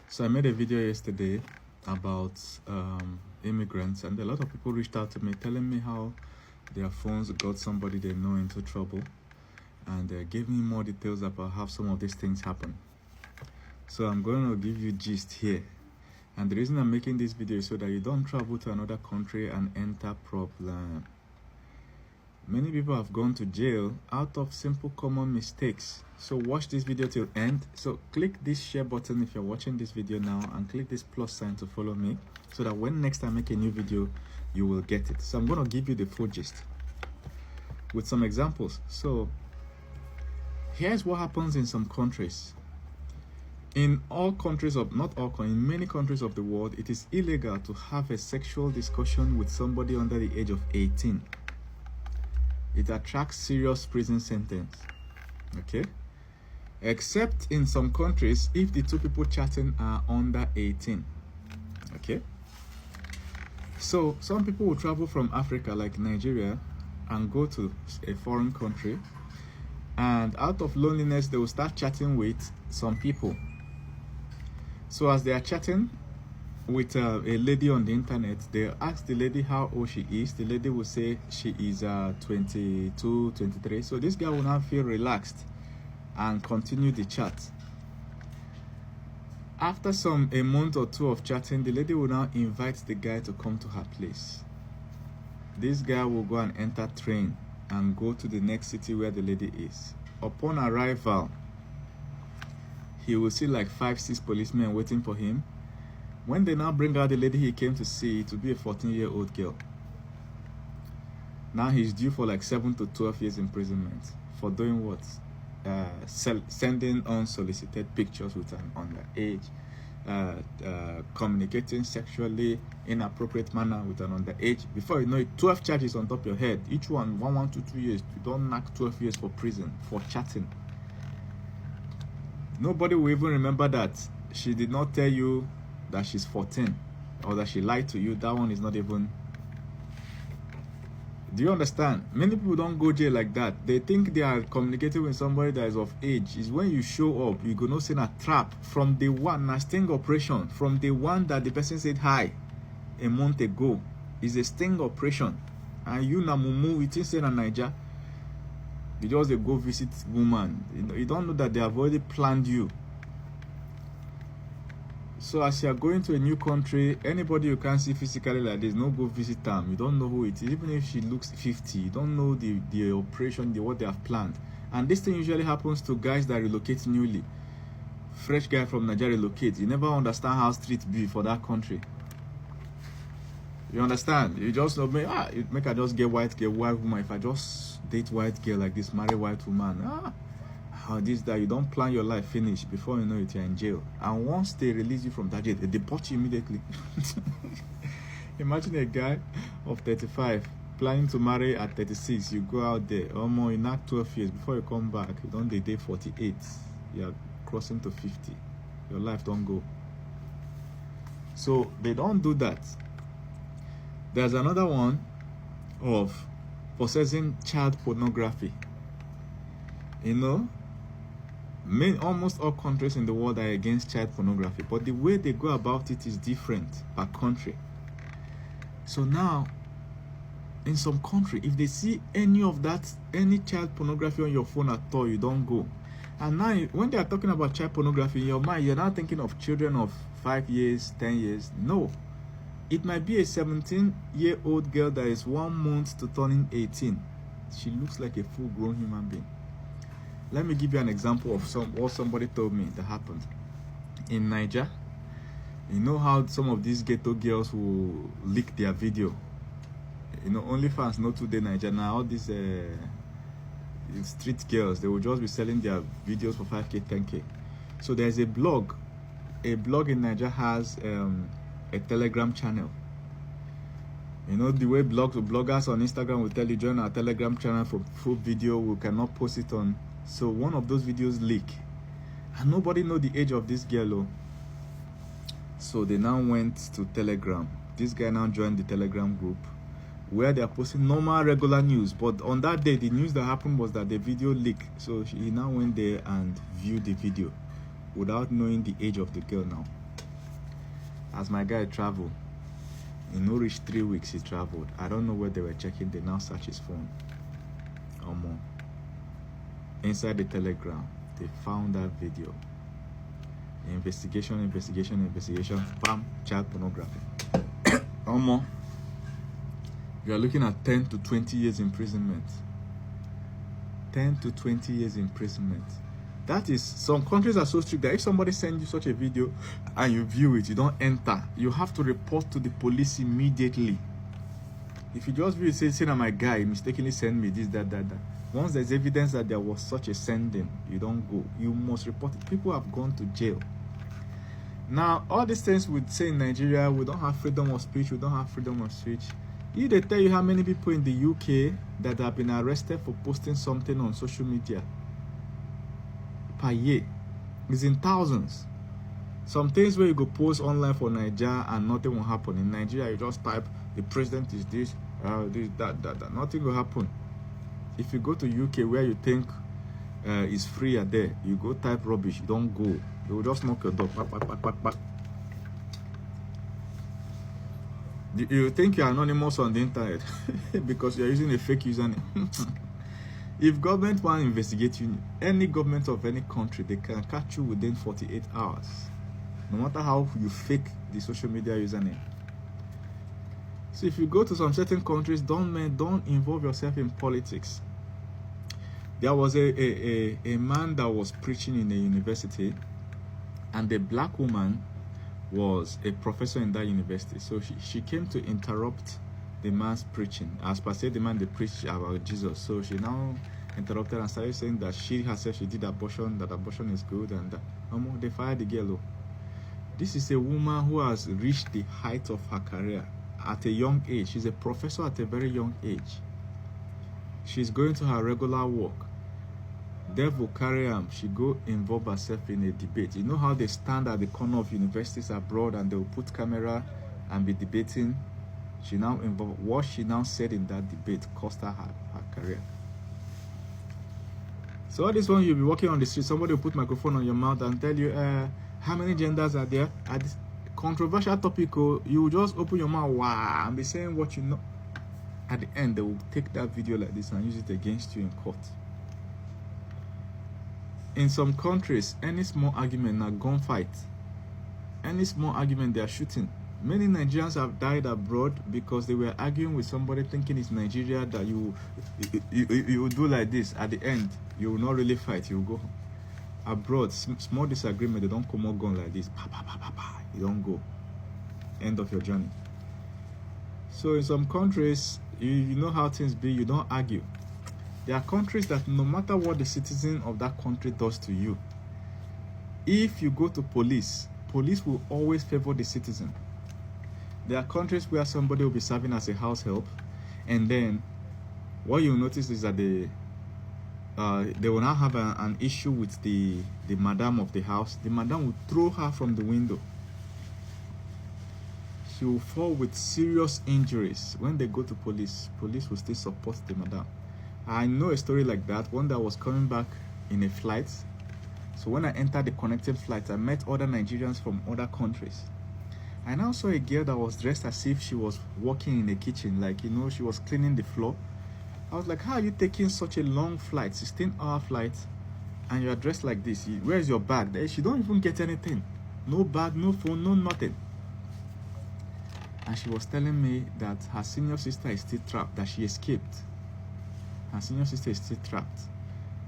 So I made a video yesterday about immigrants, and a lot of people reached out to me telling me how their phones got somebody they know into trouble, and gave me more details about how some of these things happen. So I'm going to give you gist here, and the reason I'm making this video is so that you don't travel to another country and enter problem. Many people have gone to jail out of simple common mistakes. So watch this video till end. So click this share button if you're watching this video now, and click this plus sign to follow me, so that when next time I make a new video, you will get it. So I'm going to give you the full gist with some examples. So here's what happens in some countries. In all countries of, not all, in many countries of the world, it is illegal to have a sexual discussion with somebody under the age of 18. It attracts serious prison sentence, okay? Except in some countries if the two people chatting are under 18, okay? So some people will travel from Africa, like Nigeria, and go to a foreign country, and out of loneliness they will start chatting with some people. So as they are chatting with a lady on the internet, they ask the lady how old she is. The lady will say she is 22, 23. So this guy will now feel relaxed and continue the chat. After a month or two of chatting, the lady will now invite the guy to come to her place. This guy will go and enter train and go to the next city where the lady is. Upon arrival, he will see like 5-6 policemen waiting for him. When they now bring out the lady he came to see, to be a 14-year-old girl. Now he's due for like 7 to 12 years imprisonment for doing what? Sending unsolicited pictures with an underage, communicating sexually inappropriate manner with an underage. Before you know it, 12 charges on top of your head. Each one 1 to 2 years. You don't knock 12 years for prison for chatting. Nobody will even remember that she did not tell you that she's 14, or that she lied to you. That one is not even. Do you understand? Many people don't go jail like that. They think they are communicating with somebody that is of age. Is when you show up, you go no see a trap from the one, a sting operation from the one that the person said hi a month ago. Is a sting operation, and you na mumu it is in Niger. You just go visit woman. You don't know that they have already planned you. So as you are going to a new country, anybody you can't see physically like this, no go visit them. You don't know who it is. Even if she looks 50, you don't know the operation, what they have planned. And this thing usually happens to guys that relocate newly. Fresh guy from Nigeria relocate. You never understand how street be for that country. You understand? You just know, make I just get white woman. If I just date white girl like this, marry white woman, how this that you don't plan your life finish. Before you know it, you're in jail. And once they release you from that jail, they deport you immediately. Imagine a guy of 35 planning to marry at 36. You go out there, more in that 12 years. Before you come back, you don't day 48. You're crossing to 50. Your life don't go. So they don't do that. There's another one of possessing child pornography. You know, almost all countries in the world are against child pornography, but the way they go about it is different per country. So now, in some country, if they see any child pornography on your phone at all, you don't go. And now, when they are talking about child pornography in your mind, you're not thinking of children of 5 years, 10 years. No. It might be a 17-year-old girl that is 1 month to turning 18. She looks like a full-grown human being. Let me give you an example of what somebody told me that happened. In Niger, you know how some of these ghetto girls will leak their video. You know, OnlyFans, not today Niger. Now all these street girls, they will just be selling their videos for 5K, 10K. So there's a blog. A blog in Niger has a Telegram channel. You know the way bloggers on Instagram will tell you join our Telegram channel for full video. We cannot post it on. So one of those videos leak, and nobody know the age of this girl. So they now went to Telegram. This guy now joined the Telegram group where they are posting normal regular news. But on that day, the news that happened was that the video leaked. So he now went there and viewed the video without knowing the age of the girl now. As my guy traveled, in no reach 3 weeks he traveled. I don't know where they were checking. They now search his phone. Or more. Inside the Telegram, they found that video. Investigation. Bam, child pornography. Or more. You are looking at 10 to 20 years imprisonment. 10 to 20 years imprisonment. That is, some countries are so strict that if somebody sends you such a video and you view it, you don't enter, you have to report to the police immediately. If you just view it, say that my guy mistakenly sent me this, that. Once there's evidence that there was such a sending, you don't go. You must report it. People have gone to jail. Now, all these things we say in Nigeria, we don't have freedom of speech, we don't have freedom of speech. If they tell you how many people in the UK that have been arrested for posting something on social media per year, it's in thousands. Some things where you go post online for Nigeria and nothing will happen. In Nigeria, you just type, the president is this, that. Nothing will happen. If you go to UK where you think is free and there, you go type rubbish, you don't go. They will just knock your door. Back. You think you're anonymous on the internet because you're using a fake username. If government want to investigate you, any government of any country, they can catch you within 48 hours. No matter how you fake the social media username. So if you go to some certain countries, don't involve yourself in politics. There was a man that was preaching in a university, and the black woman was a professor in that university. So she came to interrupt the man's preaching. As per se, the man, they preached about Jesus. So she now interrupted and started saying that she herself, she did abortion, that abortion is good, and that they fired the girl. This is a woman who has reached the height of her career at a young age. She's a professor at a very young age. She's going to her regular work. Devil carry am, she go involve herself in a debate. You know how they stand at the corner of universities abroad and they will put camera and be debating? She now involved. What she now said in that debate cost her career. So all this one, you'll be walking on the street, somebody will put microphone on your mouth and tell you how many genders are there at this controversial topic. You will just open your mouth, wow, and be saying what you know. At the end, they will take that video like this and use it against you in court. In some countries, any small argument, a gunfight, any small argument, they are shooting. Many Nigerians have died abroad because they were arguing with somebody thinking it's Nigeria, that you will do like this. At the end, you will not really fight. You will go abroad. Small disagreement, they don't come out gun like this. You don't go. End of your journey. So in some countries, you know how things be. You don't argue. There are countries that no matter what the citizen of that country does to you, if you go to police will always favor the citizen. There are countries where somebody will be serving as a house help, and then what you'll notice is that they will now have an issue with the madam of the house. The madam will throw her from the window. She will fall with serious injuries. When they go to police will still support the madam. I know a story like that, one that was coming back in a flight. So when I entered the connecting flight, I met other Nigerians from other countries. I now saw a girl that was dressed as if she was working in the kitchen, like, you know, she was cleaning the floor. I was like, how are you taking such a long flight, 16-hour flight, and you are dressed like this? Where's your bag? She don't even get anything. No bag, no phone, no nothing. And she was telling me that her senior sister is still trapped, that she escaped. Her senior sister is still trapped.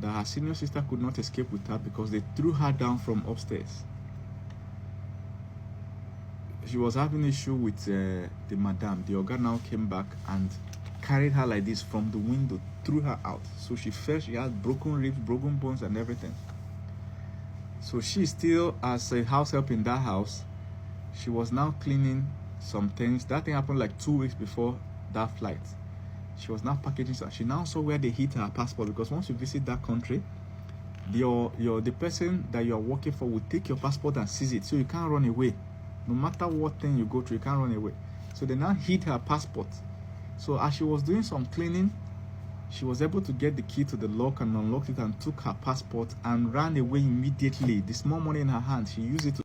That her senior sister could not escape with her because they threw her down from upstairs. She was having issue with the madam. The Oga now came back and carried her like this from the window, threw her out. So she fell, she had broken ribs, broken bones and everything. So she still, as a house help in that house, she was now cleaning some things. That thing happened like 2 weeks before that flight. She was now packaging. So she now saw where they hid her passport, because once you visit that country, the person that you are working for will take your passport and seize it, so you can't run away. No matter what thing you go through, you can't run away. So they now hid her passport. So as she was doing some cleaning, she was able to get the key to the lock and unlocked it and took her passport and ran away immediately. The small money in her hand, she used it to